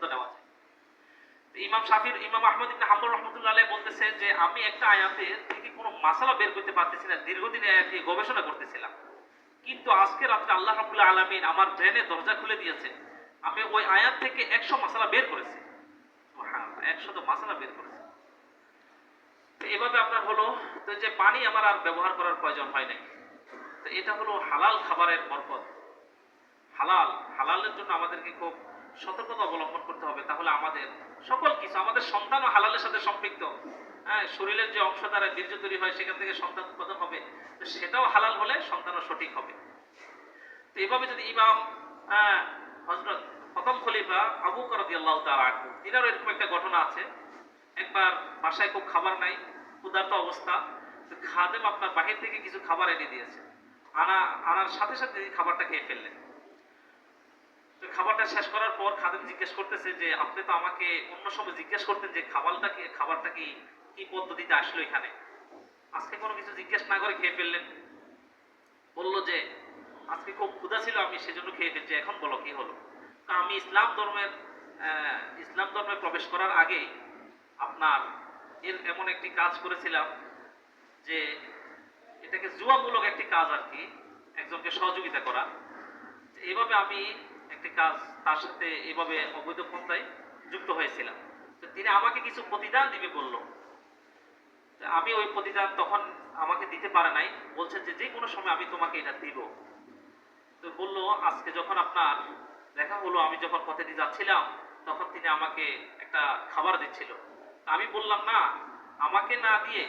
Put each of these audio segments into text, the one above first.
পর্যন্ত নেওয়া যায়। ইমাম আহমদ ইবনে হাম্বল রাহমাতুল্লাহ আলাইহি বলতেছে যে আমি একটা আয়াতে থেকে কোনো মাসালা বের করতে পারতেছি না, দীর্ঘদিন আয়াত নিয়ে গবেষণা করতেছিলাম, কিন্তু আজকে রাত্রে আল্লাহ রাব্বুল আলামিন আমার ব্রেনে দরজা খুলে দিয়েছে, আমি ওই আয়াত থেকে 100 মাসালা বের করেছি। সুবহানাল্লাহ, 100 মাসালা বের করেছি। তো এভাবে আপনার হলো তো যে পানি আমার আর ব্যবহার করার প্রয়োজন হয় নাই। তো এটা হলো হালাল খাবারের বরকত। হালালের জন্য আমাদেরকে খুব সতর্কতা অবলম্বন করতে হবে, তাহলে আমাদের সকল কিছু, আমাদের সন্তানও হালালের সাথে সম্পৃক্ত। হ্যাঁ, শরীরের যে অংশ দ্বারা বীর্য তৈরি হয় সেখান থেকে সন্তান উৎপাদন হবে, তো সেটাও হালাল হলে সন্তানও সঠিক হবে। তো এভাবে যদি ইমাম হযরত প্রথম খলিফা আবু বকর রাদিয়াল্লাহু তাআলা আনহু, তিনারও এরকম একটা ঘটনা আছে। একবার বাসায় খুব খাবার নাই, ক্ষুধার্ত অবস্থা, তো খাদেম আপনার বাহির থেকে কিছু খাবার এনে দিয়েছে। আনার সাথে সাথে খাবারটা খেয়ে ফেললেন। তো খাবারটা শেষ করার পর খাদেম জিজ্ঞেস করতেছে যে আপনি তো আমাকে অন্য সময় জিজ্ঞেস করতেন যে খাবারটা কি কি পদ্ধতিতে আসলো এখানে, আজকে কোনো কিছু জিজ্ঞেস না করে খেয়ে ফেললেন। বলল যে আজকে খুব ক্ষুধা ছিল, আমি সেজন্য খেয়ে ফেলছি, এখন বলো কি হলো। তা আমি ইসলাম ধর্মে প্রবেশ করার আগে আপনার এমন একটি কাজ করেছিলাম যে এটাকে জুয়ামূলক একটি কাজ আর কি, একজনকে সহযোগিতা করা। এইভাবে আমি একটি কাজ তার সাথে এইভাবে অবৈধ পন্থায় যুক্ত হয়েছিলাম। তো তিনি আমাকে কিছু প্রতিদান দিবে বলল। আমি ওই প্রতিদান তখন আমাকে দিতে পারে নাই, বলছে যে যে কোনো সময় আমি তোমাকে এটা দিব। তো বলল আজকে যখন আপনার দেখা হলো, আমি যখন পথে দিয়ে যাচ্ছিলাম তখন তিনি আমাকে একটা খাবার দিচ্ছিল। আমি বললাম না, আমাকে না দিয়ে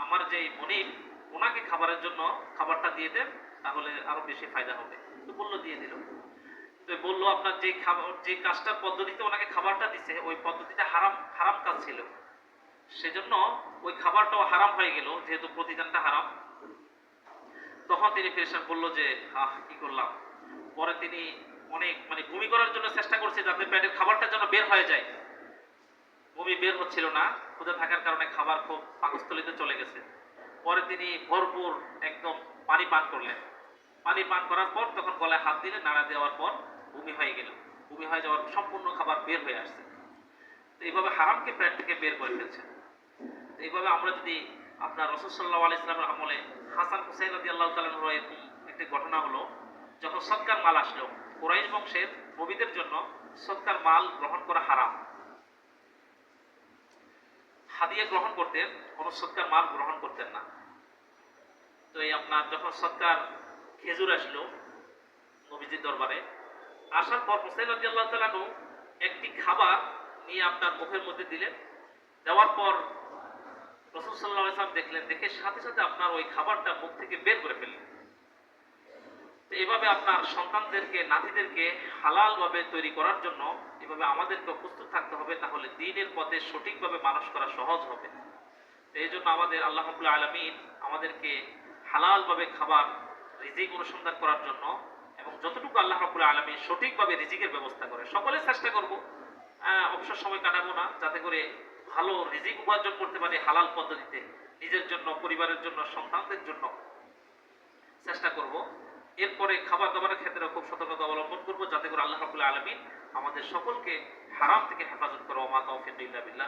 আমার যে মনিব, ওনাকে খাবারের জন্য খাবারটা দিয়ে দেন, তাহলে আরো বেশি ফায়দা হবে। তো বললো দিয়ে দিল। তো বললো আপনার যে কাজটার পদ্ধতিতে ওনাকে খাবারটা দিছে ওই পদ্ধতিটা হারাম হারাম কাজ ছিল, সেজন্য ওই খাবারটাও হারাম হয়ে গেল, যেহেতু প্রতিদানটা হারাম। তখন তিনি পেরেশান বললো যে কি করলাম। পরে তিনি অনেক বমি করার জন্য চেষ্টা করছে যাতে পেটের খাবারটা যেন বের হয়ে যায়, বমি বের হচ্ছিল না, ক্ষুধা থাকার কারণে খাবার খুব পাকস্থলিতে চলে গেছে। পরে তিনি ভরপুর একদম পানি পান করলেন। পানি পান করার পর তখন গলায় হাত দিলে, নাড়া দেওয়ার পর বমি হয়ে গেল। বমি হয়ে যাওয়ার সম্পূর্ণ খাবার বের হয়ে আসছে। তো এইভাবে হারামকে পেট থেকে বের করে ফেলছে। তো এইভাবে আমরা যদি আপনার রাসূল সাল্লাল্লাহু আলাইহি ওয়াসাল্লামের আমলে হাসান হুসাইন রাদিয়াল্লাহু তাআলা আনহু এরকম একটি ঘটনা হলো, যখন সদকার মাল আসলো, কুরাইশ বংশের নবীদের জন্য সদকার মাল গ্রহণ করা হারাম। হাদিয়া গ্রহণ করতেন, কোন সদকার মাল গ্রহণ করতেন না। তো এই আপনার যখন সদকার খেজুর আসলো নবীজির দরবারে, আসার পর হুসাইন রাদিয়াল্লাহু তাআলা আনহু একটি খাবার নিয়ে আপনার মুখের মধ্যে দিলেন। দেওয়ার পর রাসূল সাল্লাল্লাহু আলাইহি ওয়াসাল্লাম দেখলেন, দেখে সাথে সাথে আপনার ওই খাবারটা মুখ থেকে বের করে ফেললেন। তো এভাবে আপনার সন্তানদেরকে, নাতিদেরকে হালালভাবে তৈরি করার জন্য এভাবে আমাদেরকে প্রস্তুত থাকতে হবে, তাহলে দ্বীনের পথে সঠিকভাবে মানুষ করা সহজ হবে। তো এই জন্য আমাদের আল্লাহ রাব্বুল আলামিন আমাদেরকে হালালভাবে খাবার, রিজিক অনুসন্ধান করার জন্য, এবং যতটুকু আল্লাহ রাব্বুল আলামিন সঠিকভাবে রিজিকের ব্যবস্থা করে, সকলে চেষ্টা করব অবসর সময় কাটাবো না, যাতে করে ভালো রিজিক উপার্জন করতে পারি হালাল পদ্ধতিতে, নিজের জন্য, পরিবারের জন্য, সন্তানদের জন্য চেষ্টা করব। এরপরে খাবার দাবারের ক্ষেত্রে খুব সতর্কতা অবলম্বন করব, যাতে করে আল্লাহ রাব্বুল আলামিন আমাদের সকলকে হারাম থেকে হেফাজত করো। ওয়া মা তাওফীক ইল্লা বিল্লাহ।